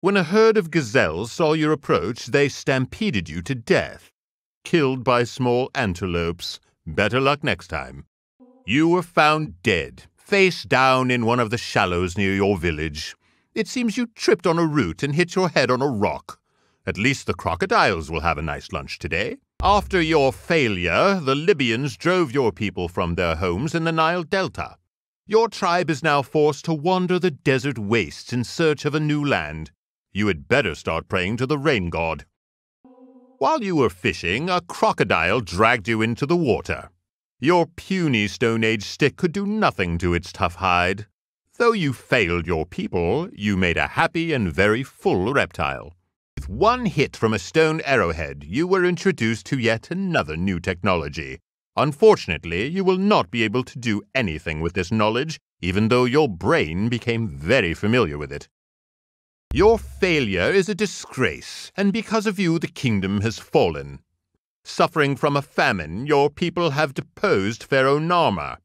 When a herd of gazelles saw your approach, they stampeded you to death, killed by small antelopes. Better luck next time. You were found dead, face down in one of the shallows near your village. It seems you tripped on a root and hit your head on a rock. At least the crocodiles will have a nice lunch today. After your failure, the Libyans drove your people from their homes in the Nile Delta. Your tribe is now forced to wander the desert wastes in search of a new land. You had better start praying to the rain god. While you were fishing, a crocodile dragged you into the water. Your puny Stone Age stick could do nothing to its tough hide. Though you failed your people, you made a happy and very full reptile. With one hit from a stone arrowhead, you were introduced to yet another new technology. Unfortunately, you will not be able to do anything with this knowledge, even though your brain became very familiar with it. Your failure is a disgrace, and because of you the kingdom has fallen. Suffering from a famine, your people have deposed Pharaoh Narmer.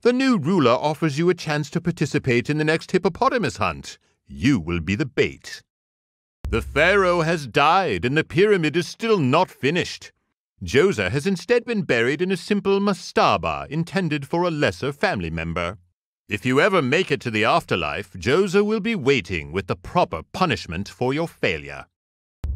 The new ruler offers you a chance to participate in the next hippopotamus hunt. You will be the bait. The pharaoh has died, and the pyramid is still not finished. Djoser has instead been buried in a simple mastaba intended for a lesser family member. If you ever make it to the afterlife, Djoser will be waiting with the proper punishment for your failure.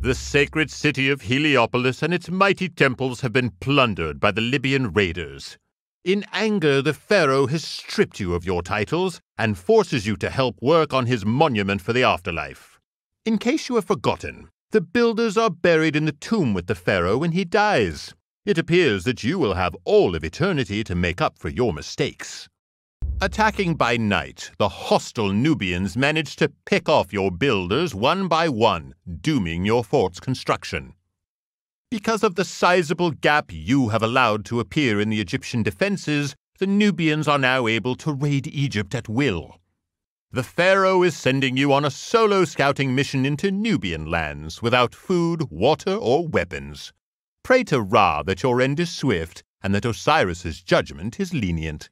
The sacred city of Heliopolis and its mighty temples have been plundered by the Libyan raiders. In anger, the pharaoh has stripped you of your titles and forces you to help work on his monument for the afterlife. In case you have forgotten, the builders are buried in the tomb with the pharaoh when he dies. It appears that you will have all of eternity to make up for your mistakes. Attacking by night, the hostile Nubians managed to pick off your builders one by one, dooming your fort's construction. Because of the sizable gap you have allowed to appear in the Egyptian defenses, the Nubians are now able to raid Egypt at will. The pharaoh is sending you on a solo scouting mission into Nubian lands without food, water, or weapons. Pray to Ra that your end is swift and that Osiris's judgment is lenient.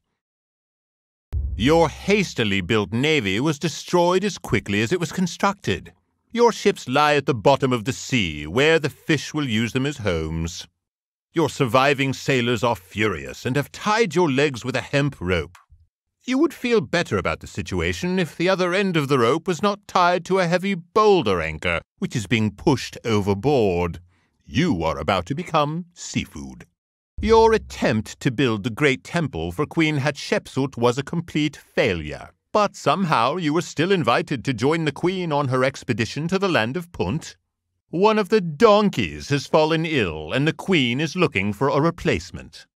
Your hastily built navy was destroyed as quickly as it was constructed. Your ships lie at the bottom of the sea, where the fish will use them as homes. Your surviving sailors are furious and have tied your legs with a hemp rope. You would feel better about the situation if the other end of the rope was not tied to a heavy boulder anchor, which is being pushed overboard. You are about to become seafood. Your attempt to build the great temple for Queen Hatshepsut was a complete failure, but somehow you were still invited to join the queen on her expedition to the land of Punt. One of the donkeys has fallen ill, and the queen is looking for a replacement.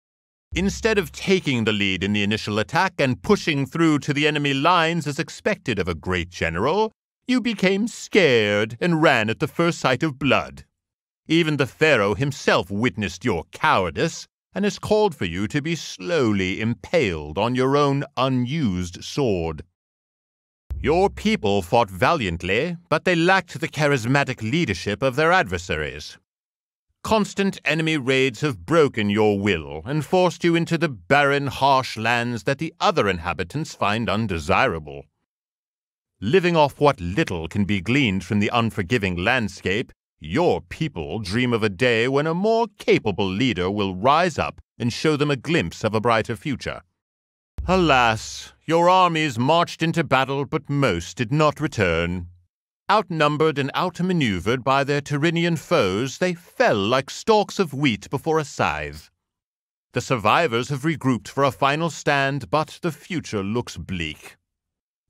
Instead of taking the lead in the initial attack and pushing through to the enemy lines as expected of a great general, you became scared and ran at the first sight of blood. Even the pharaoh himself witnessed your cowardice and has called for you to be slowly impaled on your own unused sword. Your people fought valiantly, but they lacked the charismatic leadership of their adversaries. Constant enemy raids have broken your will and forced you into the barren, harsh lands that the other inhabitants find undesirable. Living off what little can be gleaned from the unforgiving landscape, your people dream of a day when a more capable leader will rise up and show them a glimpse of a brighter future. Alas, your armies marched into battle, but most did not return. Outnumbered and outmaneuvered by their Tyrrhenian foes, they fell like stalks of wheat before a scythe. The survivors have regrouped for a final stand, but the future looks bleak.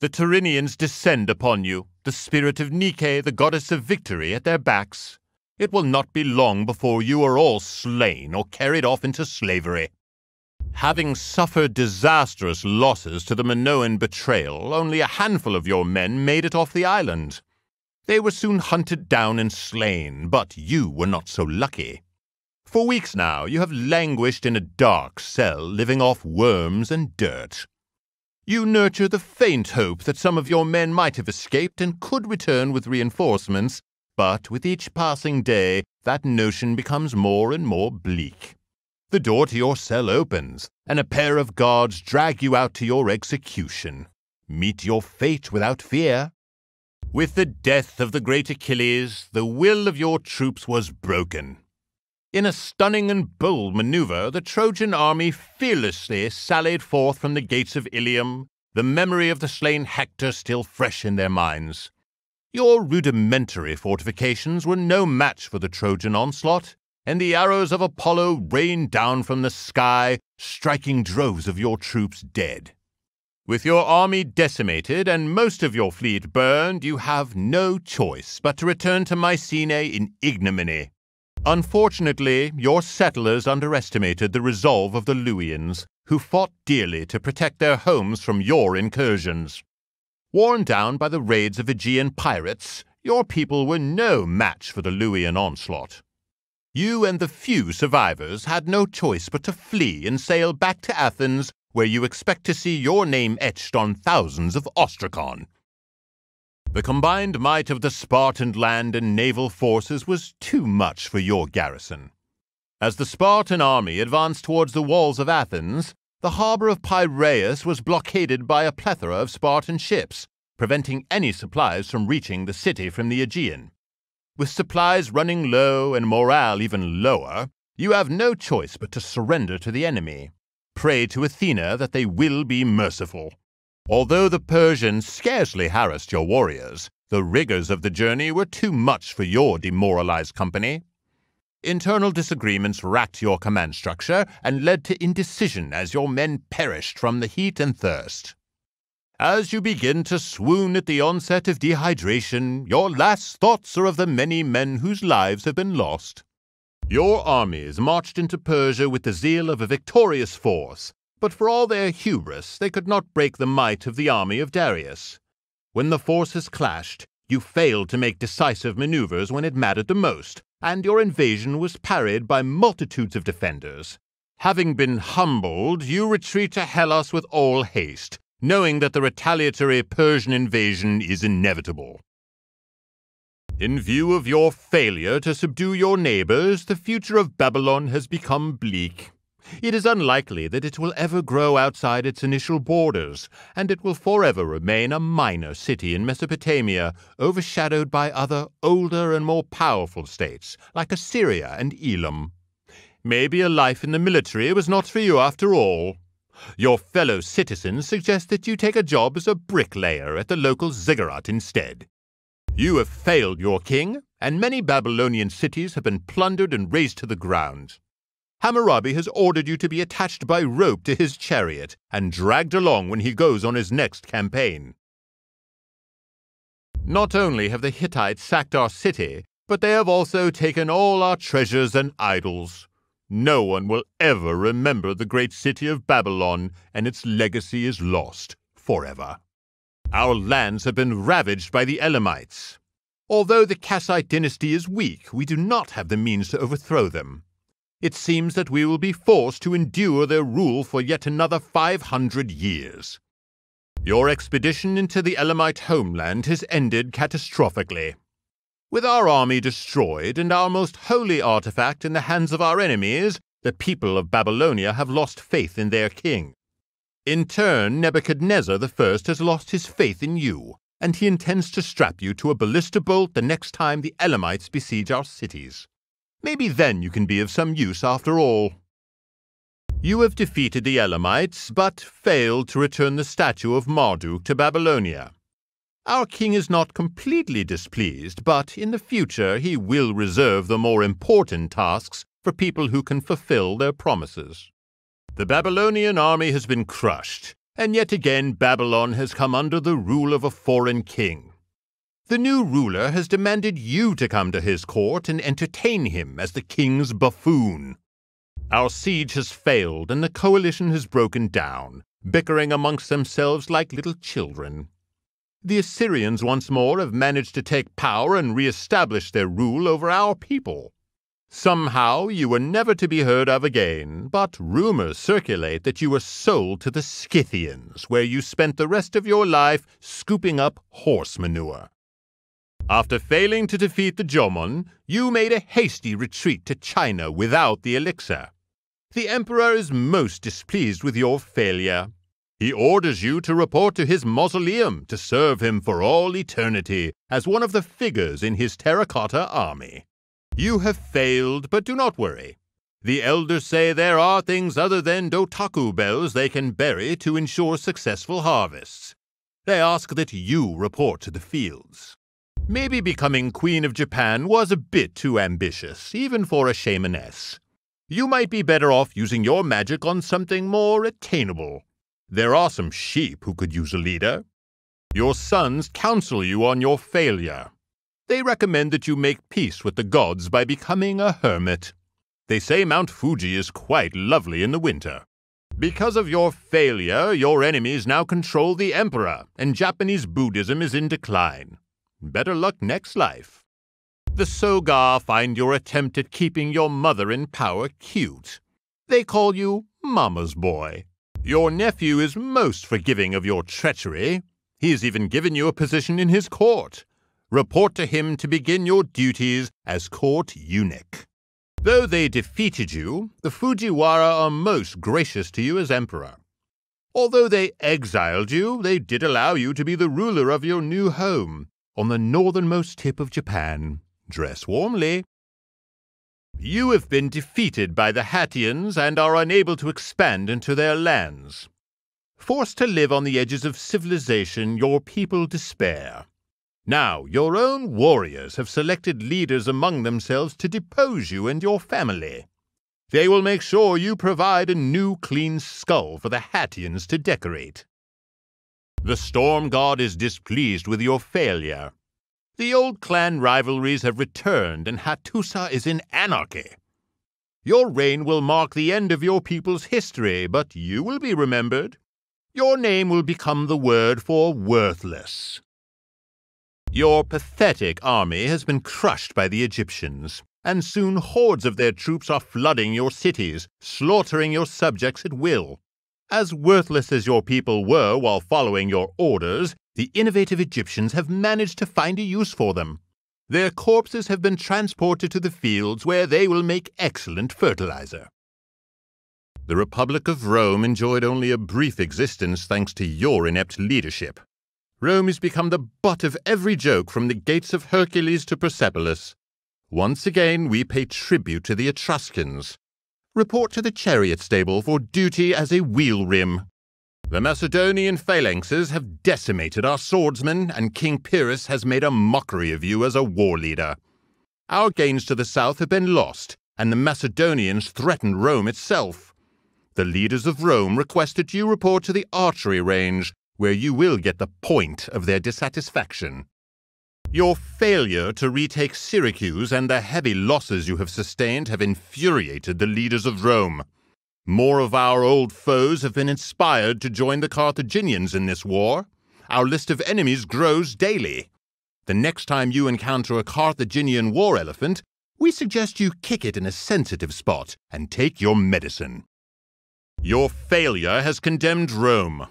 The Tyrrhenians descend upon you, the spirit of Nike, the goddess of victory, at their backs. It will not be long before you are all slain or carried off into slavery. Having suffered disastrous losses to the Minoan betrayal, only a handful of your men made it off the island. They were soon hunted down and slain, but you were not so lucky. For weeks now, you have languished in a dark cell, living off worms and dirt. You nurture the faint hope that some of your men might have escaped and could return with reinforcements, but with each passing day, that notion becomes more and more bleak. The door to your cell opens, and a pair of guards drag you out to your execution. Meet your fate without fear. With the death of the great Achilles, the will of your troops was broken. In a stunning and bold maneuver, the Trojan army fearlessly sallied forth from the gates of Ilium, the memory of the slain Hector still fresh in their minds. Your rudimentary fortifications were no match for the Trojan onslaught, and the arrows of Apollo rained down from the sky, striking droves of your troops dead. With your army decimated and most of your fleet burned, you have no choice but to return to Mycenae in ignominy. Unfortunately, your settlers underestimated the resolve of the Luwians, who fought dearly to protect their homes from your incursions. Worn down by the raids of Aegean pirates, your people were no match for the Luwian onslaught. You and the few survivors had no choice but to flee and sail back to Athens, where you expect to see your name etched on thousands of ostracon. The combined might of the Spartan land and naval forces was too much for your garrison. As the Spartan army advanced towards the walls of Athens, the harbor of Piraeus was blockaded by a plethora of Spartan ships, preventing any supplies from reaching the city from the Aegean. With supplies running low and morale even lower, you have no choice but to surrender to the enemy. Pray to Athena that they will be merciful. Although the Persians scarcely harassed your warriors, the rigors of the journey were too much for your demoralized company. Internal disagreements racked your command structure and led to indecision as your men perished from the heat and thirst. As you begin to swoon at the onset of dehydration, your last thoughts are of the many men whose lives have been lost. Your armies marched into Persia with the zeal of a victorious force, but for all their hubris, they could not break the might of the army of Darius. When the forces clashed, you failed to make decisive maneuvers when it mattered the most, and your invasion was parried by multitudes of defenders. Having been humbled, you retreat to Hellas with all haste, knowing that the retaliatory Persian invasion is inevitable. In view of your failure to subdue your neighbors, the future of Babylon has become bleak. It is unlikely that it will ever grow outside its initial borders, and it will forever remain a minor city in Mesopotamia, overshadowed by other older and more powerful states, like Assyria and Elam. Maybe a life in the military was not for you after all. Your fellow citizens suggest that you take a job as a bricklayer at the local ziggurat instead. You have failed your king, and many Babylonian cities have been plundered and razed to the ground. Hammurabi has ordered you to be attached by rope to his chariot and dragged along when he goes on his next campaign. Not only have the Hittites sacked our city, but they have also taken all our treasures and idols. No one will ever remember the great city of Babylon, and its legacy is lost forever. Our lands have been ravaged by the Elamites. Although the Kassite dynasty is weak, we do not have the means to overthrow them. It seems that we will be forced to endure their rule for yet another 500 years. Your expedition into the Elamite homeland has ended catastrophically. With our army destroyed and our most holy artifact in the hands of our enemies, the people of Babylonia have lost faith in their king. In turn, Nebuchadnezzar I has lost his faith in you, and he intends to strap you to a ballista bolt the next time the Elamites besiege our cities. Maybe then you can be of some use after all. You have defeated the Elamites, but failed to return the statue of Marduk to Babylonia. Our king is not completely displeased, but in the future he will reserve the more important tasks for people who can fulfill their promises. The Babylonian army has been crushed, and yet again Babylon has come under the rule of a foreign king. The new ruler has demanded you to come to his court and entertain him as the king's buffoon. Our siege has failed, and the coalition has broken down, bickering amongst themselves like little children. The Assyrians once more have managed to take power and re-establish their rule over our people. Somehow you were never to be heard of again, but rumors circulate that you were sold to the Scythians, where you spent the rest of your life scooping up horse manure. After failing to defeat the Jomon, you made a hasty retreat to China without the elixir. The emperor is most displeased with your failure. He orders you to report to his mausoleum to serve him for all eternity as one of the figures in his terracotta army. You have failed, but do not worry. The elders say there are things other than Dotaku bells they can bury to ensure successful harvests. They ask that you report to the fields. Maybe becoming Queen of Japan was a bit too ambitious, even for a shamaness. You might be better off using your magic on something more attainable. There are some sheep who could use a leader. Your sons counsel you on your failure. They recommend that you make peace with the gods by becoming a hermit. They say Mount Fuji is quite lovely in the winter. Because of your failure, your enemies now control the emperor, and Japanese Buddhism is in decline. Better luck next life. The Soga find your attempt at keeping your mother in power cute. They call you Mama's boy. Your nephew is most forgiving of your treachery. He has even given you a position in his court. Report to him to begin your duties as court eunuch. Though they defeated you, the Fujiwara are most gracious to you as emperor. Although they exiled you, they did allow you to be the ruler of your new home on the northernmost tip of Japan. Dress warmly. You have been defeated by the Hattians and are unable to expand into their lands. Forced to live on the edges of civilization, your people despair. Now, your own warriors have selected leaders among themselves to depose you and your family. They will make sure you provide a new clean skull for the Hattians to decorate. The Storm God is displeased with your failure. The old clan rivalries have returned and Hattusa is in anarchy. Your reign will mark the end of your people's history, but you will be remembered. Your name will become the word for worthless. Your pathetic army has been crushed by the Egyptians, and soon hordes of their troops are flooding your cities, slaughtering your subjects at will. As worthless as your people were while following your orders, the innovative Egyptians have managed to find a use for them. Their corpses have been transported to the fields where they will make excellent fertilizer. The Republic of Rome enjoyed only a brief existence thanks to your inept leadership. Rome has become the butt of every joke from the gates of Hercules to Persepolis. Once again, we pay tribute to the Etruscans. Report to the chariot stable for duty as a wheel rim. The Macedonian phalanxes have decimated our swordsmen, and King Pyrrhus has made a mockery of you as a war leader. Our gains to the south have been lost, and the Macedonians threaten Rome itself. The leaders of Rome request that you report to the archery range, where you will get the point of their dissatisfaction. Your failure to retake Syracuse and the heavy losses you have sustained have infuriated the leaders of Rome. More of our old foes have been inspired to join the Carthaginians in this war. Our list of enemies grows daily. The next time you encounter a Carthaginian war elephant, we suggest you kick it in a sensitive spot and take your medicine. Your failure has condemned Rome.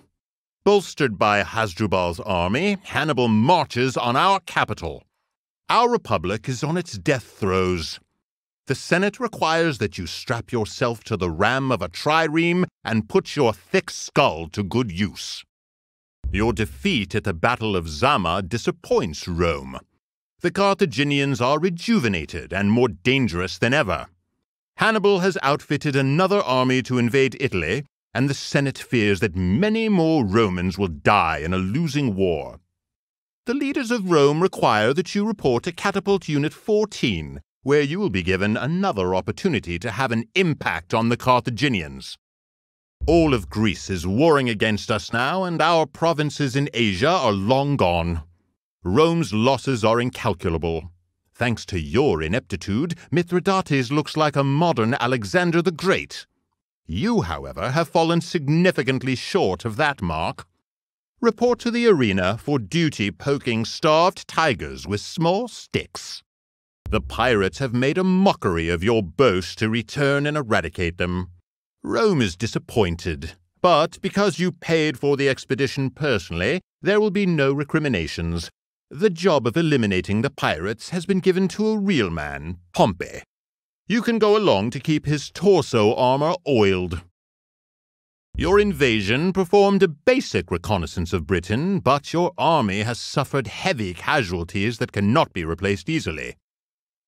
Bolstered by Hasdrubal's army, Hannibal marches on our capital. Our republic is on its death throes. The Senate requires that you strap yourself to the ram of a trireme and put your thick skull to good use. Your defeat at the Battle of Zama disappoints Rome. The Carthaginians are rejuvenated and more dangerous than ever. Hannibal has outfitted another army to invade Italy, and the Senate fears that many more Romans will die in a losing war. The leaders of Rome require that you report to Catapult Unit 14, where you will be given another opportunity to have an impact on the Carthaginians. All of Greece is warring against us now, and our provinces in Asia are long gone. Rome's losses are incalculable. Thanks to your ineptitude, Mithridates looks like a modern Alexander the Great. You, however, have fallen significantly short of that mark. Report to the arena for duty poking starved tigers with small sticks. The pirates have made a mockery of your boast to return and eradicate them. Rome is disappointed, but because you paid for the expedition personally, there will be no recriminations. The job of eliminating the pirates has been given to a real man, Pompey. You can go along to keep his torso armor oiled. Your invasion performed a basic reconnaissance of Britain, but your army has suffered heavy casualties that cannot be replaced easily.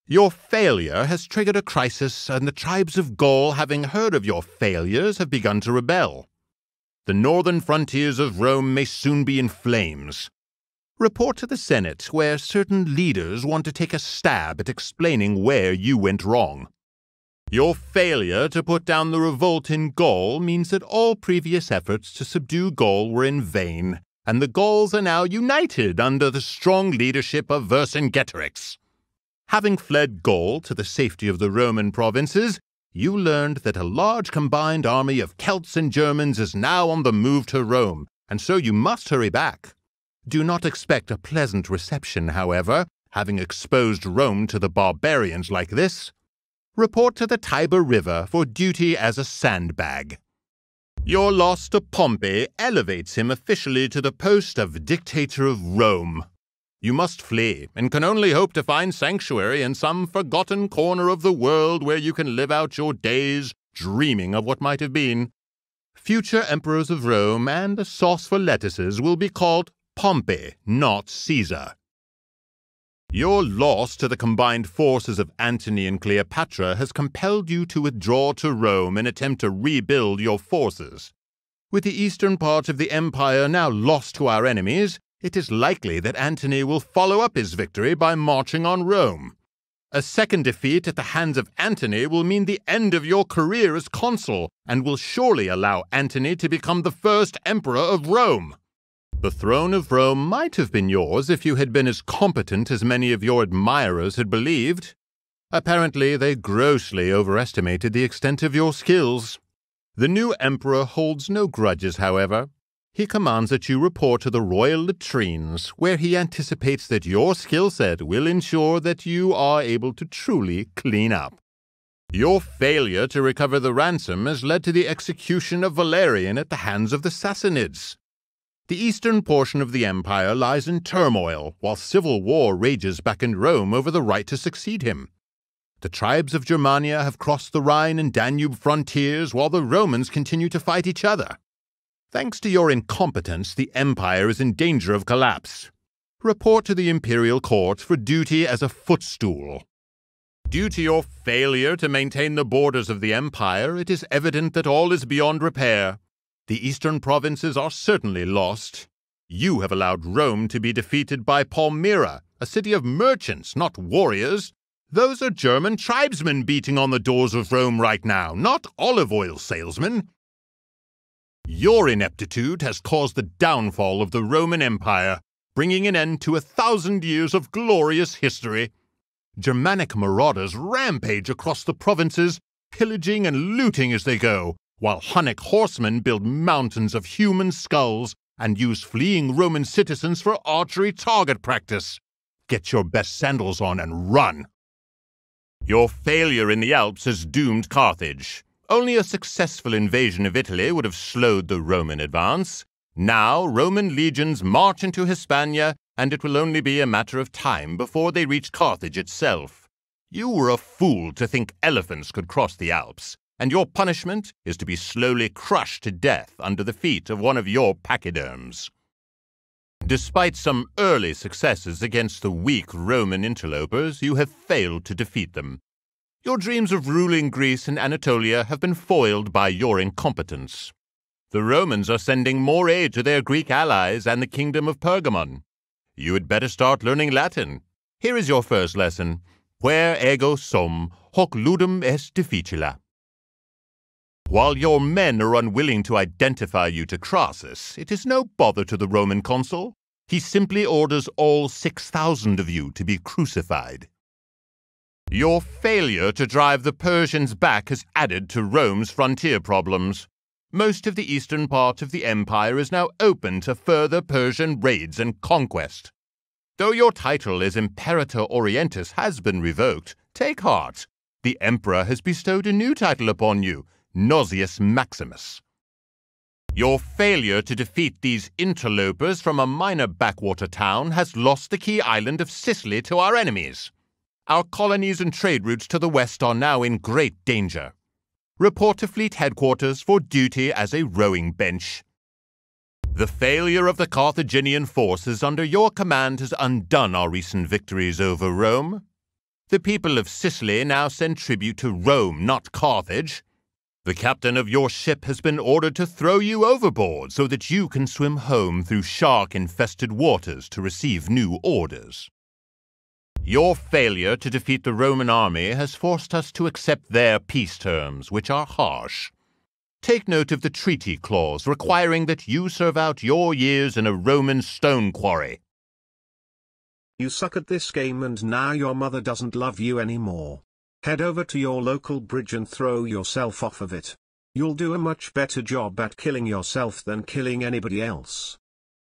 Your failure has triggered a crisis, and the tribes of Gaul, having heard of your failures, have begun to rebel. The northern frontiers of Rome may soon be in flames. Report to the Senate, where certain leaders want to take a stab at explaining where you went wrong. Your failure to put down the revolt in Gaul means that all previous efforts to subdue Gaul were in vain, and the Gauls are now united under the strong leadership of Vercingetorix. Having fled Gaul to the safety of the Roman provinces, you learned that a large combined army of Celts and Germans is now on the move to Rome, and so you must hurry back. Do not expect a pleasant reception, however, having exposed Rome to the barbarians like this. Report to the Tiber River for duty as a sandbag. Your loss to Pompey elevates him officially to the post of dictator of Rome. You must flee, and can only hope to find sanctuary in some forgotten corner of the world where you can live out your days dreaming of what might have been. Future emperors of Rome and the sauce for lettuces will be called Pompey, not Caesar. Your loss to the combined forces of Antony and Cleopatra has compelled you to withdraw to Rome and attempt to rebuild your forces. With the eastern part of the empire now lost to our enemies, it is likely that Antony will follow up his victory by marching on Rome. A second defeat at the hands of Antony will mean the end of your career as consul, and will surely allow Antony to become the first emperor of Rome. The throne of Rome might have been yours if you had been as competent as many of your admirers had believed. Apparently, they grossly overestimated the extent of your skills. The new emperor holds no grudges, however. He commands that you report to the royal latrines, where he anticipates that your skill set will ensure that you are able to truly clean up. Your failure to recover the ransom has led to the execution of Valerian at the hands of the Sassanids. The eastern portion of the empire lies in turmoil, while civil war rages back in Rome over the right to succeed him. The tribes of Germania have crossed the Rhine and Danube frontiers, while the Romans continue to fight each other. Thanks to your incompetence, the empire is in danger of collapse. Report to the imperial court for duty as a footstool. Due to your failure to maintain the borders of the empire, it is evident that all is beyond repair. The eastern provinces are certainly lost. You have allowed Rome to be defeated by Palmyra, a city of merchants, not warriors. Those are German tribesmen beating on the doors of Rome right now, not olive oil salesmen. Your ineptitude has caused the downfall of the Roman Empire, bringing an end to 1,000 years of glorious history. Germanic marauders rampage across the provinces, pillaging and looting as they go, while Hunnic horsemen build mountains of human skulls and use fleeing Roman citizens for archery target practice. Get your best sandals on and run. Your failure in the Alps has doomed Carthage. Only a successful invasion of Italy would have slowed the Roman advance. Now Roman legions march into Hispania, and it will only be a matter of time before they reach Carthage itself. You were a fool to think elephants could cross the Alps, and your punishment is to be slowly crushed to death under the feet of one of your pachyderms. Despite some early successes against the weak Roman interlopers, you have failed to defeat them. Your dreams of ruling Greece and Anatolia have been foiled by your incompetence. The Romans are sending more aid to their Greek allies and the kingdom of Pergamon. You had better start learning Latin. Here is your first lesson. Puer ego sum, hoc ludum est difficila. While your men are unwilling to identify you to Crassus, it is no bother to the Roman consul. He simply orders all 6,000 of you to be crucified. Your failure to drive the Persians back has added to Rome's frontier problems. Most of the eastern part of the empire is now open to further Persian raids and conquest. Though your title as Imperator Orientis has been revoked, take heart. The emperor has bestowed a new title upon you, Nauseus Maximus. Your failure to defeat these interlopers from a minor backwater town has lost the key island of Sicily to our enemies. Our colonies and trade routes to the west are now in great danger. Report to Fleet Headquarters for duty as a rowing bench. The failure of the Carthaginian forces under your command has undone our recent victories over Rome. The people of Sicily now send tribute to Rome, not Carthage. The captain of your ship has been ordered to throw you overboard so that you can swim home through shark-infested waters to receive new orders. Your failure to defeat the Roman army has forced us to accept their peace terms, which are harsh. Take note of the treaty clause requiring that you serve out your years in a Roman stone quarry. You suck at this game and now your mother doesn't love you anymore. Head over to your local bridge and throw yourself off of it. You'll do a much better job at killing yourself than killing anybody else.